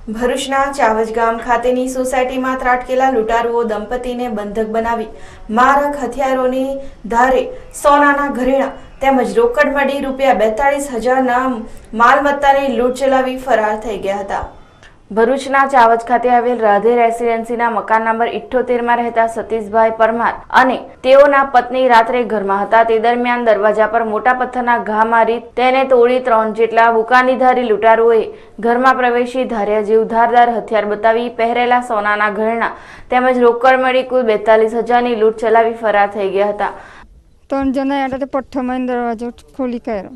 ભરૂચના ચાવજ ગામ ખાતેની સોસાયટીમાં ત્રાટકેલા લૂંટારુઓ દંપતીને બંધક બનાવી મારક હથિયારોની ધારે સોનાના ઘરેણા તેમજ રોકડ મળી ₹42,000ના માલમત્તાની લૂંટ ચલાવી ફરાર થઈ ગયા હતા। ભરૂચના ચાવજ ખાતે આવેલ રાધે રેસિડેન્સીના મકાન નંબર 78માં રહેતા સતીશભાઈ પરમાર અને તેઓના પત્ની રાત્રે ઘરમાં હતા। તે દરમિયાન દરવાજા પર મોટા પથ્થરના ઘા મારી તેને તોડી 3 જેટલા બુકાનીધારી લૂંટારુઓએ ઘરમાં પ્રવેશી ધારિયા જેવું ધારદાર હથિયાર બતાવી પહેરેલા સોનાના ઘરેણા તેમજ રોકડ મળી કુલ 42,000ની લૂંટ ચલાવી ફરાર થઈ ગયા હતા। 3 જણા આવ્યા તે પઠ્ઠામાં દરવાજો ખોલી કાઢ્યો,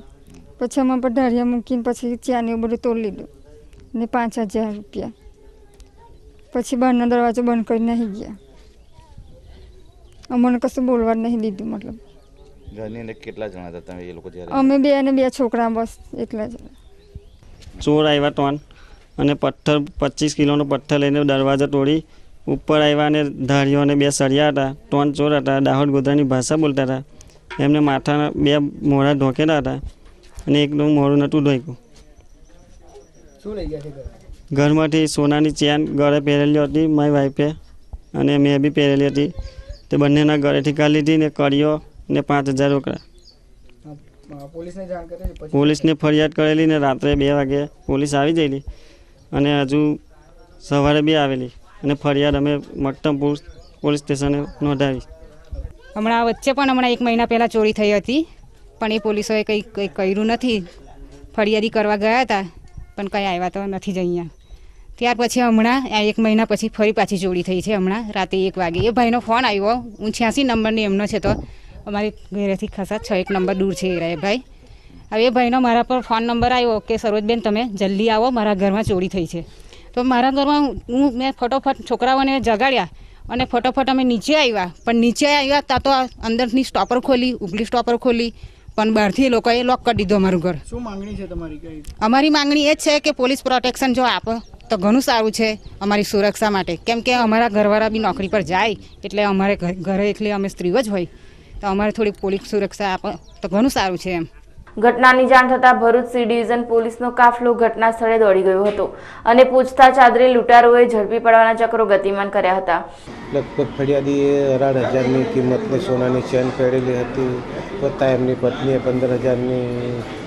પછી અમે પર ધારિયા મૂકીને પછી ચાને બધું તોડી લીધું ને ₹5,000 પછી બહારનો દરવાજો બંધ કરી નાખી ગયા। અમને કશું બોલવા નહીં દીધું। મતલબ ઘરની અંદર કેટલા જણા હતા તમે એ લોકો જ્યારે? અમે 2 અને 2 છોકરા, બસ એટલા જ। ચોર આવ્યા 3 અને પથ્થર 25 કિલોનો પથ્થર લઈને દરવાજો તોડી ઉપર આવ્યા અને ધારીઓ અને 2 સળિયા હતા। 3 ચોર હતા, દાહોદ ગોધરાની ભાષા બોલતા હતા। એમને માથાના 2 મોઢા ઢોકેલા હતા અને એકનું મોઢું નહોતું ઢોક્યું। ઘરમાંથી સોનાની ચેન ગળે પહેરેલી હતી મારી વાઈફે અને મેં બી પહેરેલી હતી, તે બંનેના ગળેથી કાઢી લીધી ને કડીઓ ને 5,000 રોકડા। પોલીસને ફરિયાદ કરેલી ને રાત્રે 2 વાગે પોલીસ આવી ગયેલી અને હજુ સવારે બી આવેલી અને ફરિયાદ અમે મક્તમપુર પોલીસ સ્ટેશને નોંધાવી। હમણાં વચ્ચે પણ 1 મહિના પહેલાં ચોરી થઈ હતી, પણ એ પોલીસોએ કંઈ કર્યું નથી। ફરિયાદી કરવા ગયા હતા પણ કંઈ આવ્યા તો નથી જ અહીંયા। ત્યાર પછી હમણાં 1 મહિના પછી ફરી પાછી ચોરી થઈ છે। હમણાં રાતે 1 વાગે એ ભાઈનો ફોન આવ્યો, હું 86 નંબરની એમનો છે, તો અમારી ઘરેથી ખાસા 6 નંબર દૂર છે એ ભાઈ। હવે એ ભાઈનો મારા પર ફોન નંબર આવ્યો કે સરોજબેન તમે જલ્દી આવો, મારા ઘરમાં ચોરી થઈ છે। તો મારા ઘરમાં મેં ફટોફટ છોકરાઓને જગાડ્યા અને ફટોફટ અમે નીચે આવ્યા, પણ નીચે આવ્યા ત્યાં તો અંદરની સ્ટોપર ખોલી, ઉપલી સ્ટોપર ખોલી, પણ બહારથી એ લોકોએ લોક કરી દીધું અમારું ઘર। શું માંગણી છે તમારી? અમારી માંગણી એ જ છે કે પોલીસ પ્રોટેક્શન જો આપો તો ઘણું સારું છે અમારી સુરક્ષા માટે, કેમ કે અમારા ઘરવાળા બી નોકરી પર જાય એટલે અમારે ઘરે એટલે અમે સ્ત્રીઓ જ હોય, તો અમારે થોડી પોલીસ સુરક્ષા આપો તો ઘણું સારું છે એમ। ઘટનાની જાણ થતાં ભરૂચ સી ડિવિઝન પોલીસનો કાફલો ઘટના સ્થળે દોડી ગયો હતો અને પૂછતાછ આદરે લૂંટારુઓએ ઝડપી પડવાના ચક્રો ગતિમાન કર્યા હતા। લગભગ ફરિયાદીએ 18,000ની કિંમતની સોનાની ચેન પહેરેલી હતી, તથા એમની પત્નીએ 15,000ની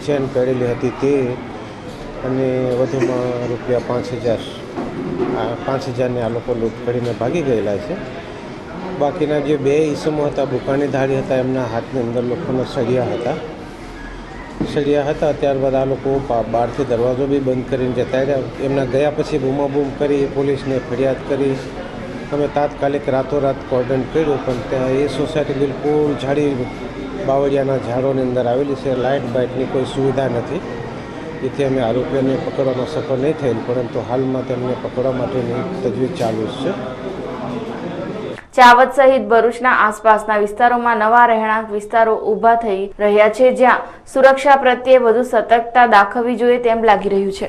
ચેન પહેરેલી હતી તે, અને વધુમાં ₹5,000ની આ લોકો લૂંટ કરીને ભાગી ગયેલા છે। બાકીના જે 2 ઈસમો હતા, બુકાનીધારી હતા, એમના હાથની અંદર લોકોના સળિયા હતા। ત્યારબાદ આ લોકો બહારથી દરવાજો બી બંધ કરીને જતા રહ્યા। એમના ગયા પછી બૂમાબૂમ કરી પોલીસને ફરિયાદ કરી, અમે તાત્કાલિક રાતોરાત કોર્ડન કર્યું, પણ ત્યાં એ સોસાયટી બિલકુલ ઝાડી બાવળિયાના ઝાડોની અંદર આવેલી છે, લાઇટ બાઇટની કોઈ સુવિધા નથી, જેથી અમે આરોપીઓને પકડવામાં સફળ નહીં થયેલ, પરંતુ હાલમાં તેમને પકડવા માટેની તજવીજ ચાલુ છે। ચાવજ સહિત ભરૂચના આસપાસના વિસ્તારોમાં નવા રહેણાંક વિસ્તારો ઊભા થઈ રહ્યા છે, જ્યાં સુરક્ષા પ્રત્યે વધુ સતર્કતા દાખવવી જોઈએ તેમ લાગી રહ્યું છે।